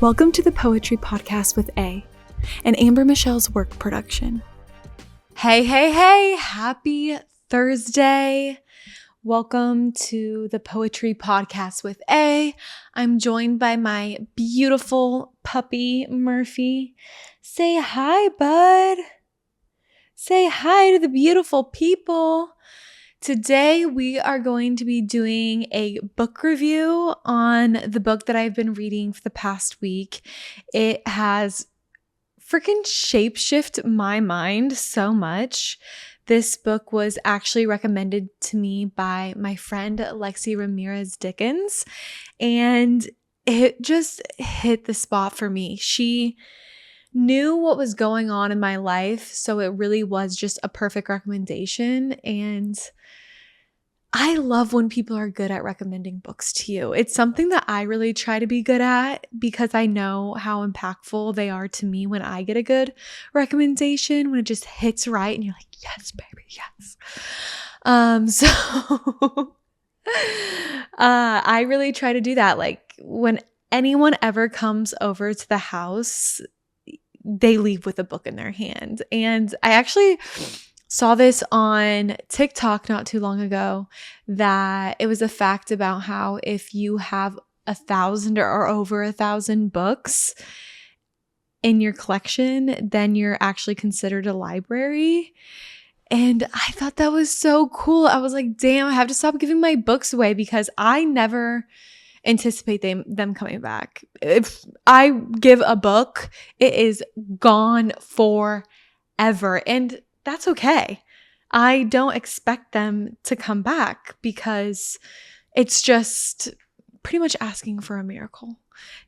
Welcome to the Poetry Podcast with A, an Amber Michelle's work production. Hey, happy Thursday. Welcome to the Poetry Podcast with A. I'm joined by my beautiful puppy, Murphy. Say hi, bud. Say hi to the beautiful people. Today, we are going to be doing a book review on the book that I've been reading for the past week. It has freaking shape-shifted my mind so much. This book was actually recommended to me by my friend Lexi Ramirez Dickens, and it just hit the spot for me. She knew what was going on in my life, so it really was just a perfect recommendation. And I love when people are good at recommending books to you. It's something that I really try to be good at because I know how impactful they are to me when I get a good recommendation, when it just hits right and you're like, yes, baby, yes. I really try to do that. Like when anyone ever comes over to the house, they leave with a book in their hand. And I actually saw this on TikTok not too long ago, that it was a fact about how if you have 1,000 or over 1,000 books in your collection, then you're actually considered a library. And I thought that was so cool. I was like, damn, I have to stop giving my books away because I never anticipate them coming back. If I give a book, it is gone forever. And that's okay. I don't expect them to come back because it's just pretty much asking for a miracle,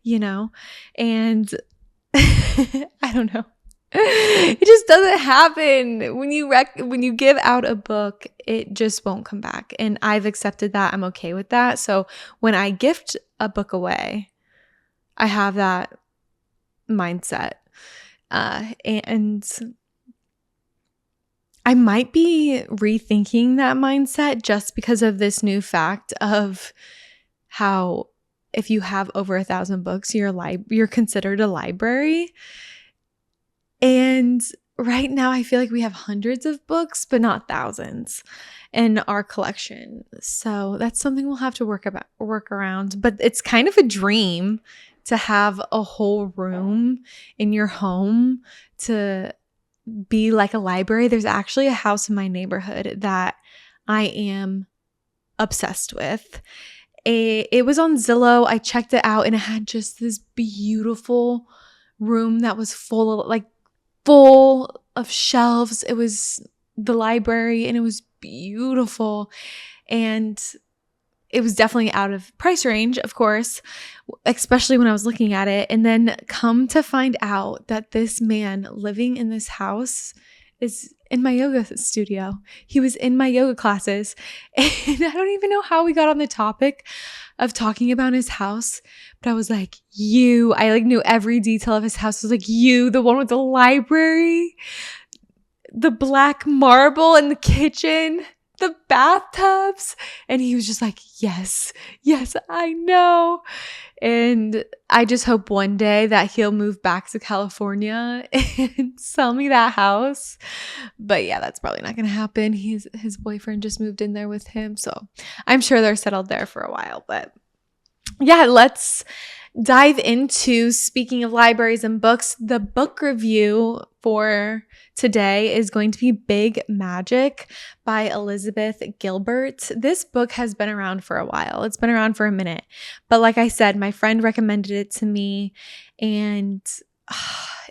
you know? And I don't know. It just doesn't happen. When you give out a book, it just won't come back. And I've accepted that. I'm okay with that. So when I gift a book away, I have that mindset. And I might be rethinking that mindset just because of this new fact of how if you have over 1,000 books, you're considered a library. And right now I feel like we have hundreds of books, but not thousands in our collection. So that's something we'll have to work around. But it's kind of a dream to have a whole room in your home to be like a library. There's actually a house in my neighborhood that I am obsessed with. It was on Zillow. I checked it out and it had just this beautiful room that was full of shelves. It was the library and it was beautiful. And it was definitely out of price range, of course, especially when I was looking at it. And then come to find out that this man living in this house is in my yoga studio. He was in my yoga classes. And I don't even know how we got on the topic of talking about his house. But I was like, I knew every detail of his house. I was like, the one with the library, the black marble in the kitchen, the bathtubs. And he was just like, yes, I know. And I just hope one day that he'll move back to California and sell me that house. But yeah, that's probably not going to happen. His boyfriend just moved in there with him. So I'm sure they're settled there for a while. But yeah, let's dive into, speaking of libraries and books, the book review for today is going to be Big Magic by Elizabeth Gilbert. This book has been around for a while. It's been around for a minute. But like I said, my friend recommended it to me and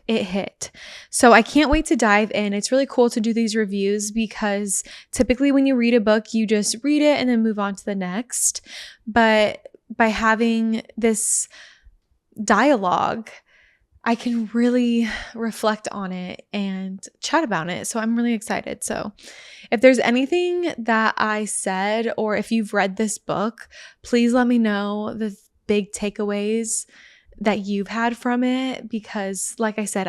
it hit. So I can't wait to dive in. It's really cool to do these reviews because typically when you read a book, you just read it and then move on to the next. But by having this dialogue, I can really reflect on it and chat about it. So I'm really excited. So if there's anything that I said, or if you've read this book, please let me know the big takeaways that you've had from it, because like I said,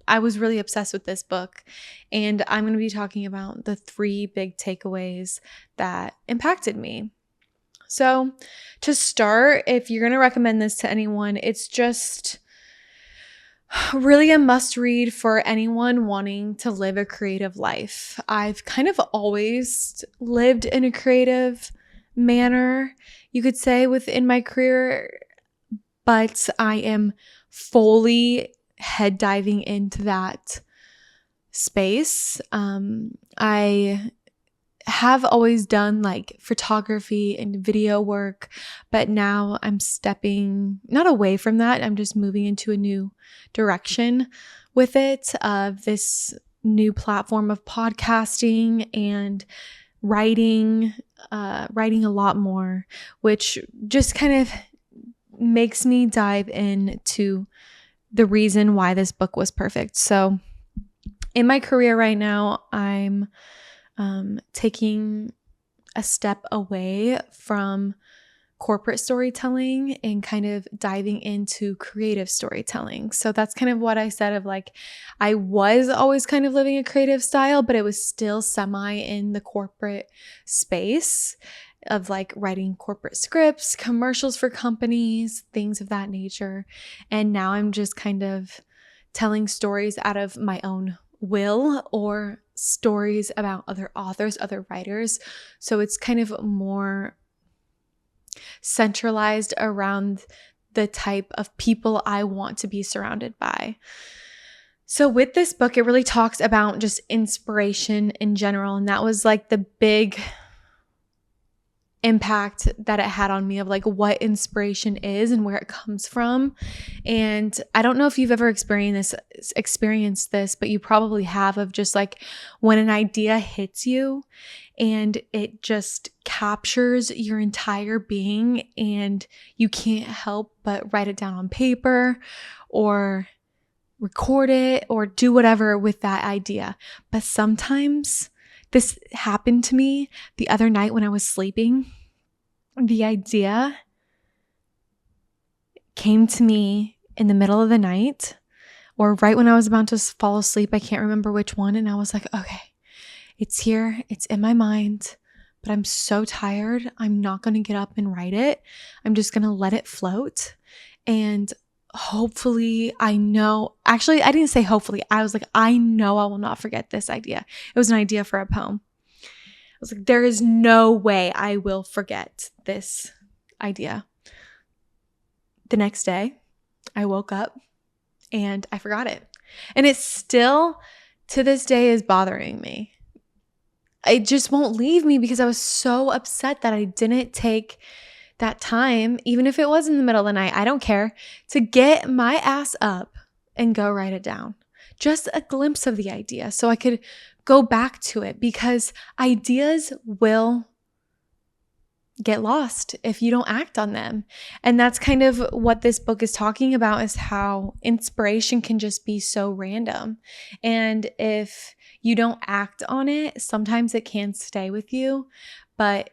I was really obsessed with this book, and I'm going to be talking about the 3 big takeaways that impacted me. So to start, if you're going to recommend this to anyone, it's just Really a must read for anyone wanting to live a creative life. I've kind of always lived in a creative manner, you could say, within my career, but I am fully head diving into that space. I have always done like photography and video work, but now I'm stepping not away from that. I'm just moving into a new direction with it, of this new platform of podcasting and writing, writing a lot more, which just kind of makes me dive into the reason why this book was perfect. So in my career right now, I'm taking a step away from corporate storytelling and kind of diving into creative storytelling. So that's kind of what I said of like, I was always kind of living a creative style, but it was still semi in the corporate space of like writing corporate scripts, commercials for companies, things of that nature. And now I'm just kind of telling stories out of my own will, or stories about other authors, other writers. So it's kind of more centralized around the type of people I want to be surrounded by. So with this book, it really talks about just inspiration in general. And that was like the big impact that it had on me, of like what inspiration is and where it comes from. And I don't know if you've ever experienced this, but you probably have, of just like when an idea hits you and it just captures your entire being and you can't help but write it down on paper or record it or do whatever with that idea. But sometimes this happened to me the other night when I was sleeping. The idea came to me in the middle of the night, or right when I was about to fall asleep. I can't remember which one. And I was like, okay, it's here. It's in my mind, but I'm so tired. I'm not going to get up and write it. I'm just going to let it float. And hopefully I didn't say hopefully. I was like, I know I will not forget this idea. It was an idea for a poem. I was like, there is no way I will forget this idea. The next day, I woke up and I forgot it. And it still, to this day, is bothering me. It just won't leave me because I was so upset that I didn't take that time, even if it was in the middle of the night, I don't care, to get my ass up and go write it down. Just a glimpse of the idea so I could go back to it, because ideas will get lost if you don't act on them. And that's kind of what this book is talking about, is how inspiration can just be so random. And if you don't act on it, sometimes it can stay with you, but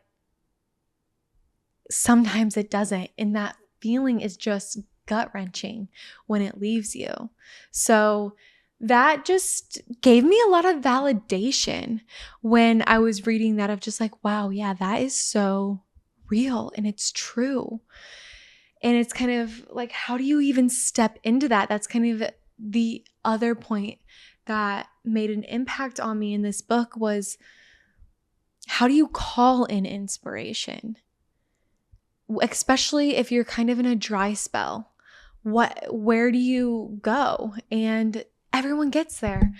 sometimes it doesn't. And that feeling is just gut-wrenching when it leaves you. So that just gave me a lot of validation when I was reading that, of just like, wow, yeah, that is so real and it's true. And it's kind of like, how do you even step into that? That's kind of the other point that made an impact on me in this book, was how do you call in inspiration? Especially if you're kind of in a dry spell. Where do you go? And everyone gets there.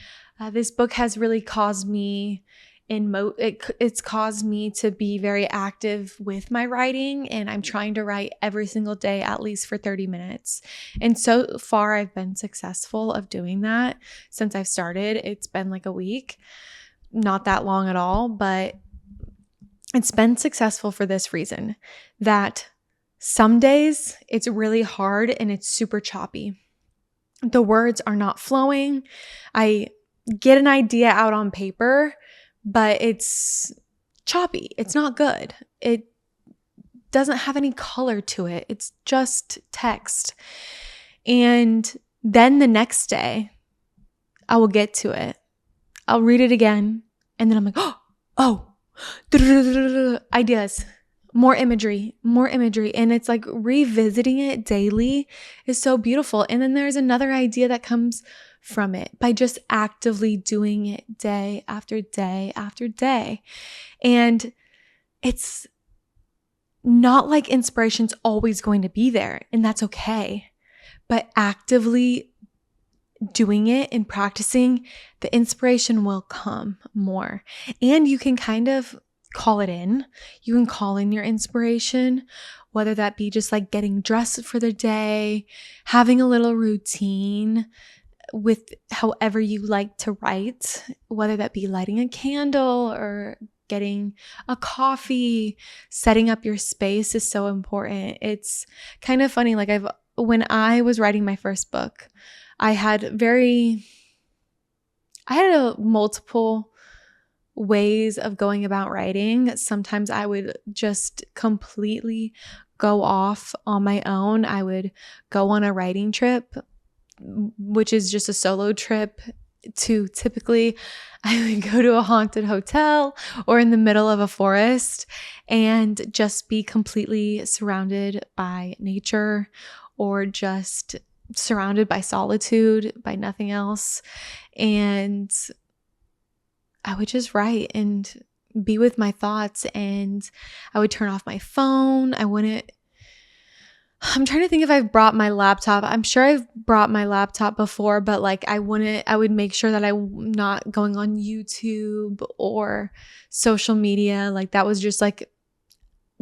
This book has really caused me it's caused me to be very active with my writing, and I'm trying to write every single day, at least for 30 minutes. And so far I've been successful of doing that since I've started. It's been like a week, not that long at all, but it's been successful for this reason, that some days it's really hard and it's super choppy. The words are not flowing. I get an idea out on paper, but it's choppy. It's not good. It doesn't have any color to it. It's just text. And then the next day, I will get to it. I'll read it again. And then I'm like, oh, ideas. more imagery, more imagery. And it's like revisiting it daily is so beautiful. And then there's another idea that comes from it by just actively doing it day after day after day. And it's not like inspiration's always going to be there, and that's okay. But actively doing it and practicing, the inspiration will come more. And you can kind of call it in. You can call in your inspiration, whether that be just like getting dressed for the day, having a little routine with however you like to write, whether that be lighting a candle or getting a coffee. Setting up your space is so important. It's kind of funny. Like when I was writing my first book, I had multiple ways of going about writing. Sometimes I would just completely go off on my own. I would go on a writing trip, which is just a solo trip to typically I would go to a haunted hotel or in the middle of a forest and just be completely surrounded by nature or just surrounded by solitude, by nothing else. And I would just write and be with my thoughts, and I would turn off my phone. I'm trying to think if I've brought my laptop. I'm sure I've brought my laptop before, but like I would make sure that I'm not going on YouTube or social media. Like that was just like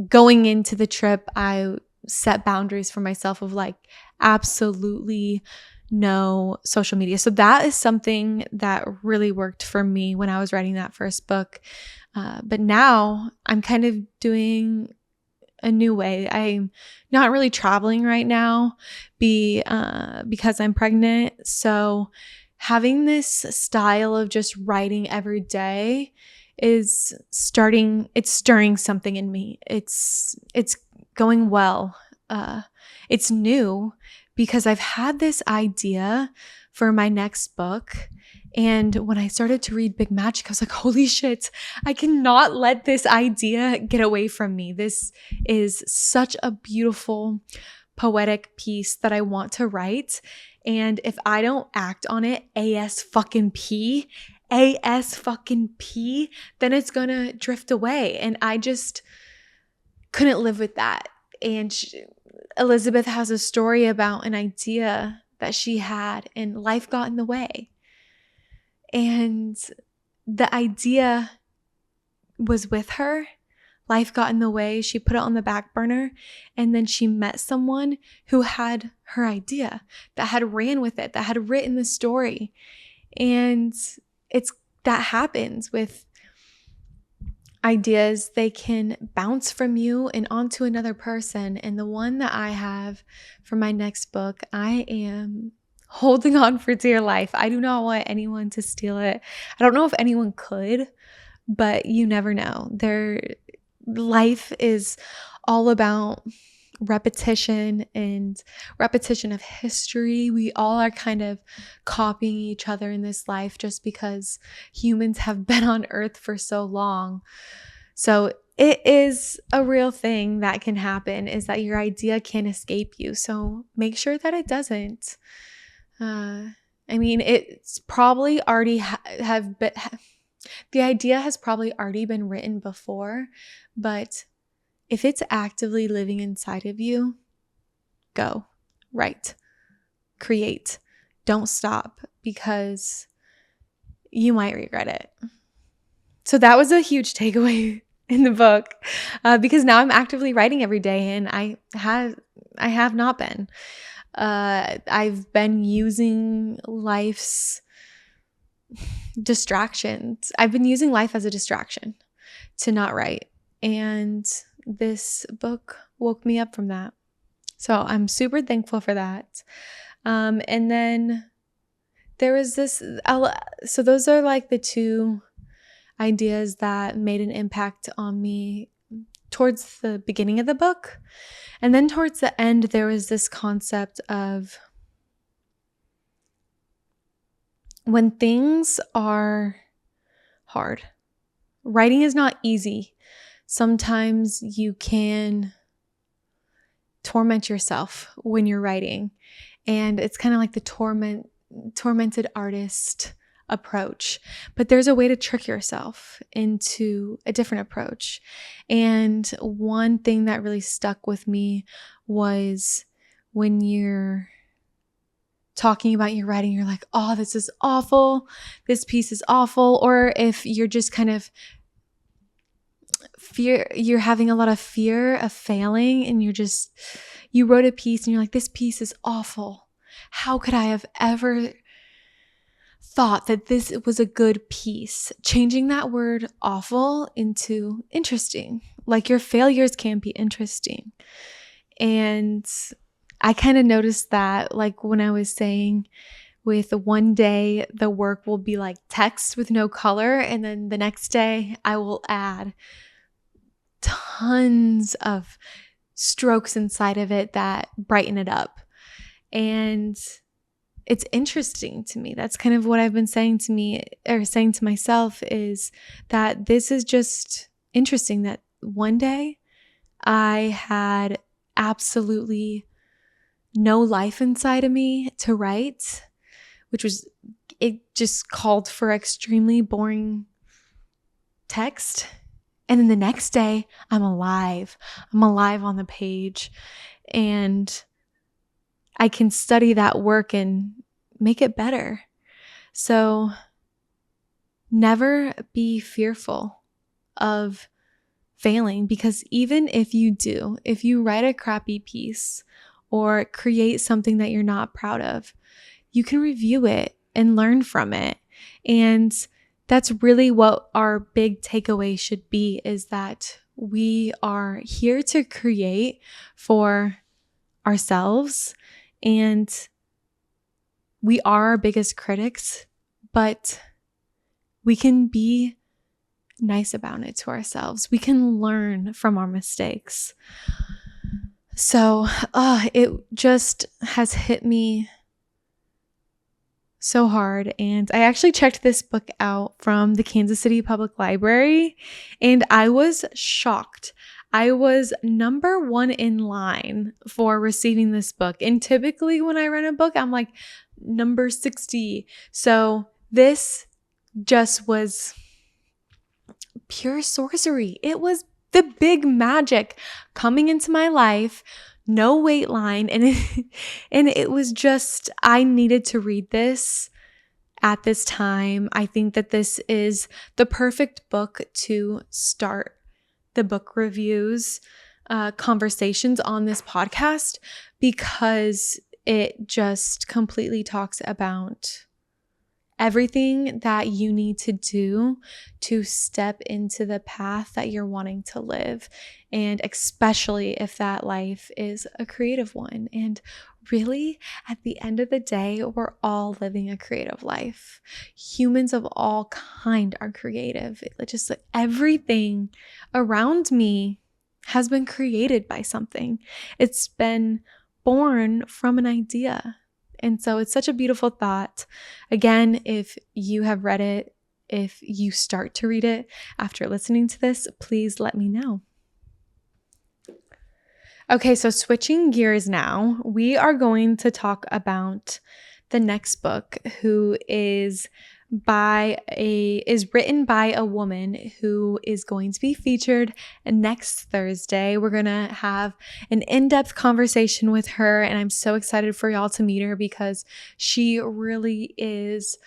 going into the trip. I set boundaries for myself of like absolutely no social media. So that is something that really worked for me when I was writing that first book. But now I'm kind of doing a new way. I'm not really traveling right now because I'm pregnant. So having this style of just writing every day is stirring something in me. It's going well. It's new because I've had this idea for my next book. And when I started to read Big Magic, I was like, holy shit, I cannot let this idea get away from me. This is such a beautiful, poetic piece that I want to write. And if I don't act on it AS fucking P, then it's gonna drift away. And I just couldn't live with that. And Elizabeth has a story about an idea that she had, and life got in the way. And the idea was with her. Life got in the way. She put it on the back burner. And then she met someone who had her idea, that had ran with it, that had written the story. And that happens with ideas. They can bounce from you and onto another person. And the one that I have for my next book, I am holding on for dear life. I do not want anyone to steal it. I don't know if anyone could, but you never know. Life is all about repetition and repetition of history. We all are kind of copying each other in this life just because humans have been on Earth for so long. So it is a real thing that can happen, is that your idea can escape you. So make sure that it doesn't. It's probably already the idea has probably already been written before, but if it's actively living inside of you, go, write, create, don't stop, because you might regret it. So that was a huge takeaway in the book, because now I'm actively writing every day, and I have not been. I've been using life's distractions. I've been using life as a distraction to not write. And this book woke me up from that. So I'm super thankful for that. And then there was this, so those are like the two ideas that made an impact on me towards the beginning of the book. And then towards the end, there was this concept of when things are hard, writing is not easy. Sometimes you can torment yourself when you're writing, and it's kind of like the tormented artist approach. But there's a way to trick yourself into a different approach. And one thing that really stuck with me was when you're talking about your writing, you're like, oh, this is awful. This piece is awful. Or if you're just kind of you're having a lot of fear of failing, and you wrote a piece and you're like, this piece is awful. How could I have ever thought that this was a good piece? Changing that word awful into interesting. Like, your failures can be interesting. And I kind of noticed that, like when I was saying, with one day the work will be like text with no color, and then the next day I will add tons of strokes inside of it that brighten it up. And it's interesting to me. That's kind of what I've been saying to myself, is that this is just interesting, that one day I had absolutely no life inside of me to write, it just called for extremely boring text. And then the next day, I'm alive. I'm alive on the page. And I can study that work and make it better. So never be fearful of failing, because even if you write a crappy piece or create something that you're not proud of, you can review it and learn from it. And that's really what our big takeaway should be, is that we are here to create for ourselves, and we are our biggest critics, but we can be nice about it to ourselves. We can learn from our mistakes. So it just has hit me so hard. And I actually checked this book out from the Kansas City Public Library, and I was shocked. I was number 1 in line for receiving this book. And typically when I rent a book, I'm like number 60. So this just was pure sorcery. It was the big magic coming into my life. No wait line. And it was just, I needed to read this at this time. I think that this is the perfect book to start the book reviews conversations on this podcast, because it just completely talks about everything that you need to do to step into the path that you're wanting to live. And especially if that life is a creative one. And really, at the end of the day, we're all living a creative life. Humans of all kind are creative. Just like everything around me has been created by something. It's been born from an idea. And so it's such a beautiful thought. Again, if you have read it, if you start to read it after listening to this, please let me know. Okay, so switching gears now, we are going to talk about the next book, who is written by a woman who is going to be featured next Thursday. We're going to have an in-depth conversation with her, and I'm so excited for y'all to meet her, because she really is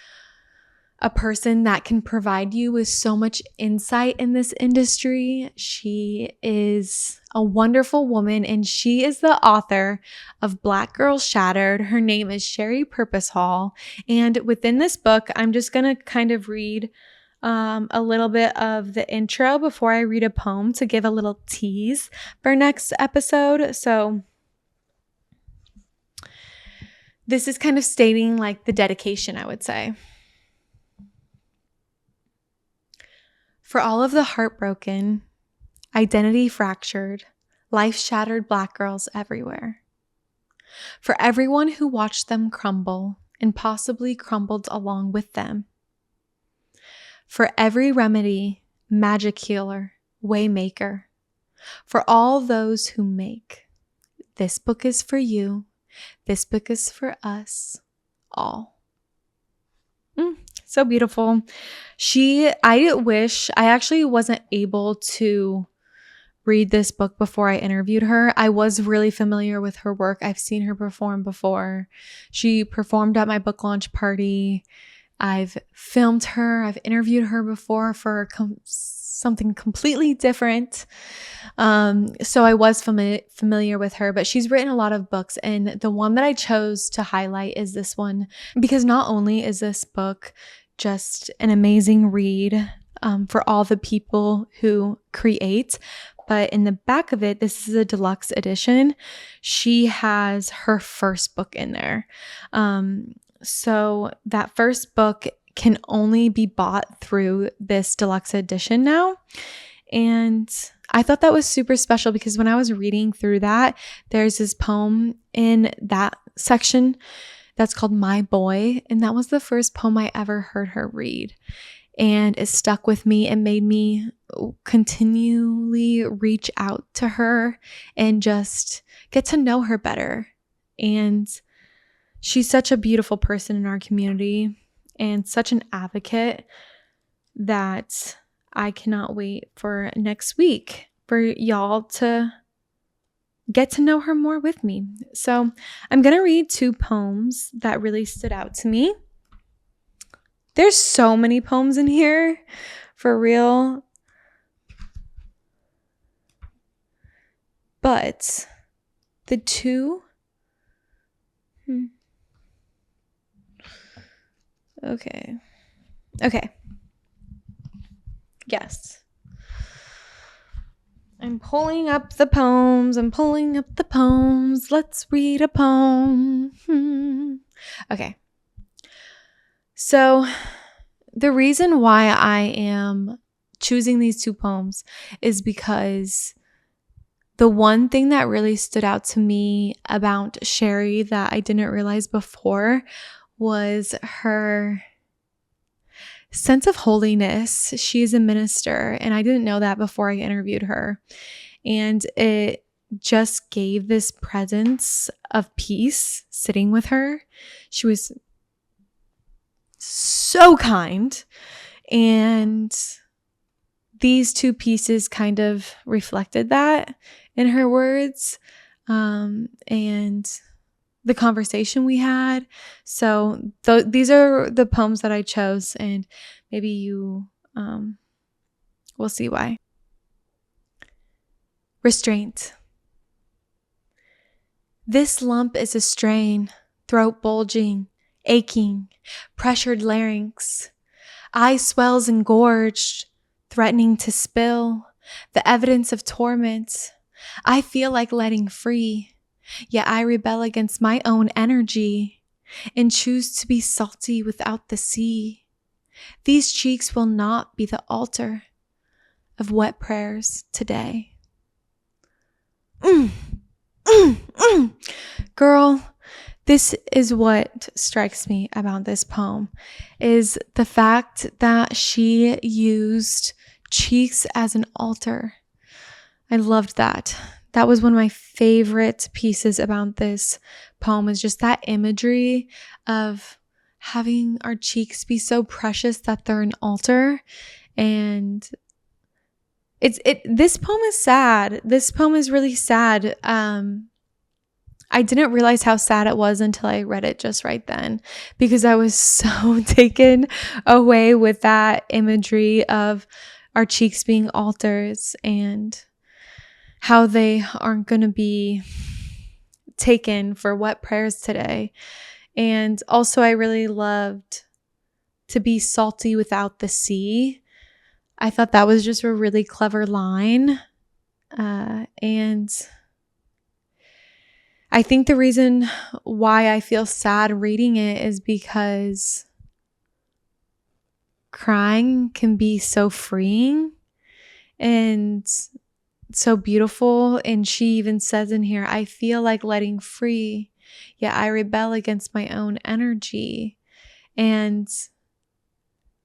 a person that can provide you with so much insight in this industry. She is a wonderful woman, and she is the author of Black Girls Shattered. Her name is Sherry Purpose Hall. And within this book, I'm just going to kind of read a little bit of the intro before I read a poem to give a little tease for next episode. So this is kind of stating like the dedication, I would say. For all of the heartbroken, identity fractured, life shattered Black girls everywhere. For everyone who watched them crumble and possibly crumbled along with them. For every remedy, magic healer, Waymaker, for all those who make. This book is for you. This book is for us all. So beautiful. I actually wasn't able to read this book before I interviewed her. I was really familiar with her work. I've seen her perform before. She performed at my book launch party. I've filmed her. I've interviewed her before for something completely different. So I was familiar with her, but she's written a lot of books. And the one that I chose to highlight is this one, because not only is this book just an amazing read for all the people who create, but in the back of it, this is a deluxe edition. She has her first book in there. So that first book can only be bought through this deluxe edition now. And I thought that was super special because when I was reading through that, there's this poem in that section that's called My Boy. And that was the first poem I ever heard her read. And it stuck with me. It made me continually reach out to her and just get to know her better. And she's such a beautiful person in our community and such an advocate that I cannot wait for next week for y'all to get to know her more with me. So I'm going to read 2 poems that really stood out to me. There's so many poems in here, for real. But the 2... Okay. Yes. I'm pulling up the poems. Let's read a poem. Okay. So the reason why I am choosing these 2 poems is because the one thing that really stood out to me about Sherry that I didn't realize before was her sense of holiness. She is a minister, and I didn't know that before I interviewed her. And it just gave this presence of peace sitting with her. She was so kind, and these 2 pieces kind of reflected that in her words, and the conversation we had. So these are the poems that I chose, and maybe you will see why. Restraint. This lump is a strain, throat bulging, aching, pressured larynx, eye swells engorged, threatening to spill, the evidence of torment. I feel like letting free, yet I rebel against my own energy and choose to be salty without the sea. These cheeks will not be the altar of wet prayers today. Girl, this is what strikes me about this poem, is the fact that she used cheeks as an altar. I loved that. That was one of my favorite pieces about this poem, is just that imagery of having our cheeks be so precious that they're an altar. And this poem is sad. This poem is really sad. I didn't realize how sad it was until I read it just right then, because I was so taken away with that imagery of our cheeks being altars and how they aren't going to be taken for wet prayers today. And also, I really loved to be salty without the sea. I thought that was just a really clever line. And I think the reason why I feel sad reading it is because crying can be so freeing and so beautiful. And she even says in here, I feel like letting free, yet I rebel against my own energy. And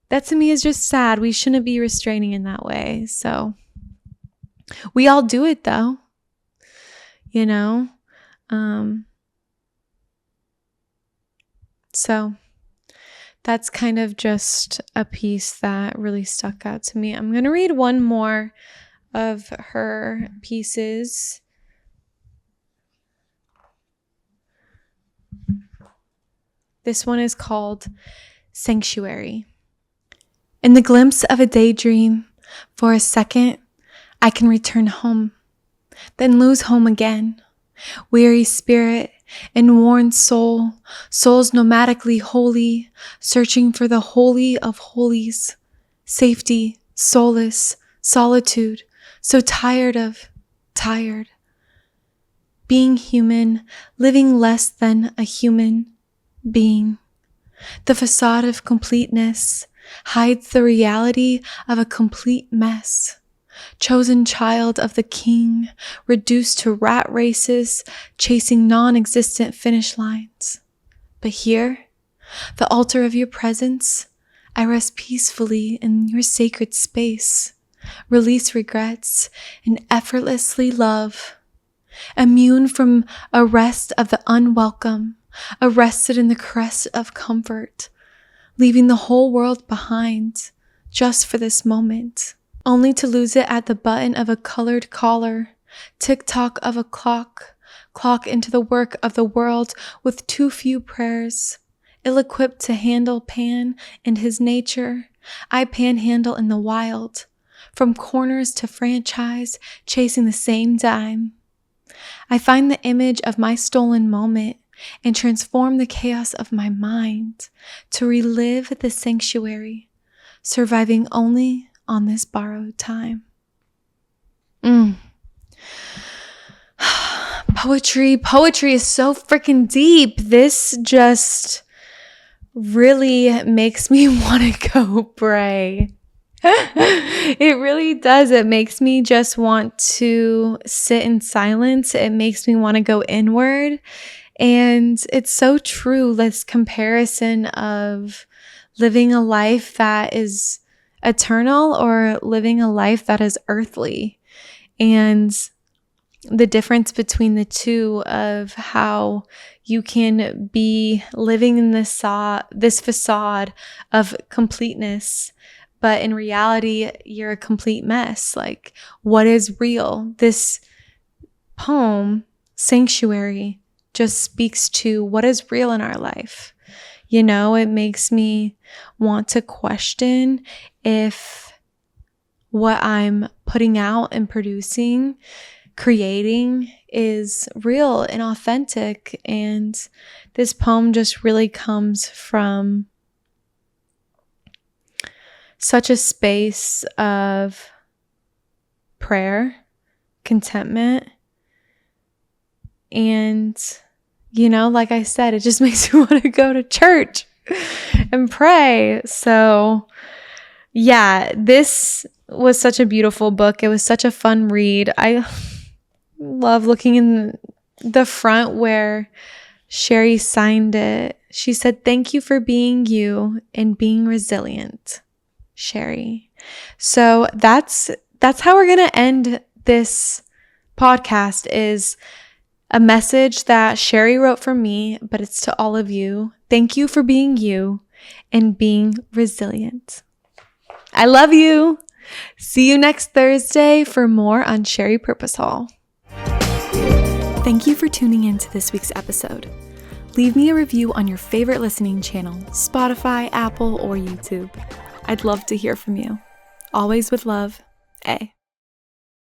that to me is just sad. We shouldn't be restraining in that way. So We all do it though, you know? So that's kind of just a piece that really stuck out to me. I'm going to read one more of her pieces. This one is called Sanctuary. In the glimpse of a daydream, for a second, I can return home, then lose home again. Weary spirit and worn soul, souls nomadically holy, searching for the holy of holies, safety, solace, solitude, so tired, being human, living less than a human being. The facade of completeness hides the reality of a complete mess. Chosen child of the king, reduced to rat races, chasing non-existent finish lines. But here, the altar of your presence, I rest peacefully in your sacred space, release regrets, and effortlessly love. Immune from arrest of the unwelcome, arrested in the crest of comfort, leaving the whole world behind just for this moment, only to lose it at the button of a colored collar, tick-tock of a clock into the work of the world with too few prayers, ill-equipped to handle Pan and his nature. I panhandle in the wild, from corners to franchise, chasing the same dime. I find the image of my stolen moment and transform the chaos of my mind to relive the sanctuary, surviving only on this borrowed time. Poetry is so freaking deep. This just really makes me want to go pray. It really does. It makes me just want to sit in silence. It makes me want to go inward. And it's so true, this comparison of living a life that is eternal or living a life that is earthly. And the difference between the two of how you can be living in this facade of completeness, but in reality, you're a complete mess. Like, what is real? This poem, Sanctuary, just speaks to what is real in our life. You know, it makes me want to question if what I'm putting out and producing, creating, is real and authentic. And this poem just really comes from such a space of prayer, contentment, and, you know, like I said, it just makes me want to go to church and pray. So, yeah, this was such a beautiful book. It was such a fun read. I love looking in the front where Sherry signed it. She said, "Thank you for being you and being resilient, Sherry." So that's how we're going to end this podcast, is a message that Sherry wrote for me, but it's to all of you. Thank you for being you and being resilient. I love you. See you next Thursday for more on Sherry Purpose Hall. Thank you for tuning in to this week's episode. Leave me a review on your favorite listening channel, Spotify, Apple, or YouTube. I'd love to hear from you. Always with love, A.